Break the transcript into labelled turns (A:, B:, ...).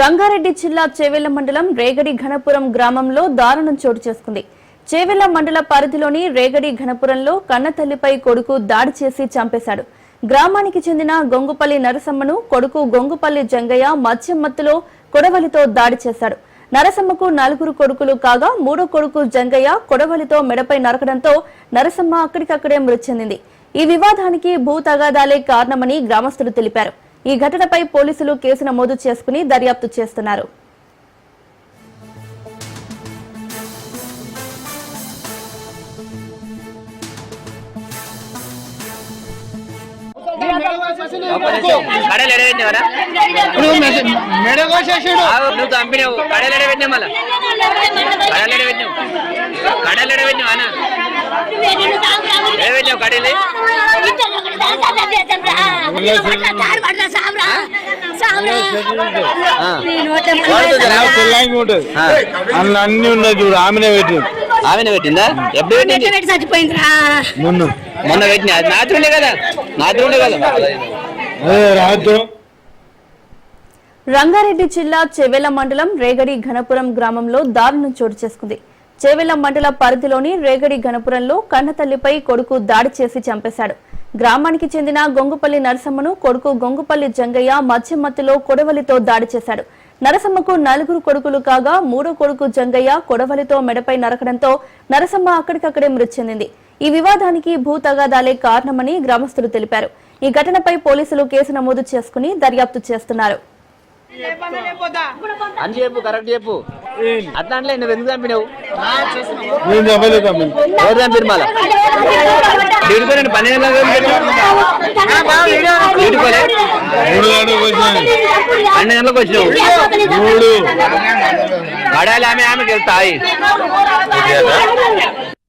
A: రంగారెడ్డి జిల్లా చేవెళ్ల మండలం రేగడి ఘనపురం గ్రామంలో దారుణం చోటు చేసుకుంది. చేవెళ్ల మండల పరిధిలోని రేగడి ఘనపురంలో కన్నతల్లిపై కొడుకు దాడి చేసి చంపేశాడు. గ్రామానికి చెందిన గొంగుపల్లి నరసమ్మను కొడుకు గొంగుపల్లి జంగయ్య మద్యం మత్తులో కొడవలితో దాడి చేశాడు. నరసమ్మకు 4 కొడుకులు కాగా 3వ కొడుకు జంగయ్య కొడవలితో మెడపై నరకడంతో నరసమ్మ అక్కడికక్కడే మృతి చెందింది. ఈ వివాదానికి భూ తగాదాలే కారణమని గ్రామస్తులు తెలిపారు. ఈ ఘటనపై పోలీసులు కేసు నమోదు చేసుకుని దర్యాప్తు చేస్తున్నారు.
B: అన్ని ఉన్నాయి చూడు. ఆమెనే పెట్టిందా? ఎప్పుడు
C: చచ్చిపోయిందిరా
B: మొన్న పెట్టిన నాతుండే కదా రాత్రి.
A: రంగారెడ్డి జిల్లా చేవెళ్ల మండలం రేగడి ఘనపురం గ్రామంలో దారుణం చోటు చేసుకుంది. చేవెళ్ల మండల పరిధిలోని రేగడి ఘనపురంలో కన్నతల్లిపై కొడుకు దాడి చేసి చంపేశాడు. గ్రామానికి చెందిన గొంగుపల్లి నరసమ్మను కొడుకు గొంగుపల్లి జంగయ్య మద్యం మత్తులో కొడవలితో దాడి చేశాడు. నరసమ్మకు 4 కొడుకులు కాగా 3వ కొడుకు జంగయ్య కొడవలితో మెడపై నరకడంతో నరసమ్మ అక్కడికక్కడే మృతి చెందింది. ఈ వివాదానికి భూ తగాదాలే కారణమని గ్రామస్తులు తెలిపారు. ఈ ఘటనపై పోలీసులు కేసు నమోదు చేసుకుని దర్యాప్తు చేస్తున్నారు.
B: అని చెప్పు, కరెక్ట్ చెప్పు. అట్లా అంటే నువ్వు ఎందుకు చంపినావు? ఎవరు చంపారు? మళ్ళా డ్యూటీపోయాను 12 గంటలకు వచ్చినావు. గడాలి ఆమెకి వెళ్తాయి.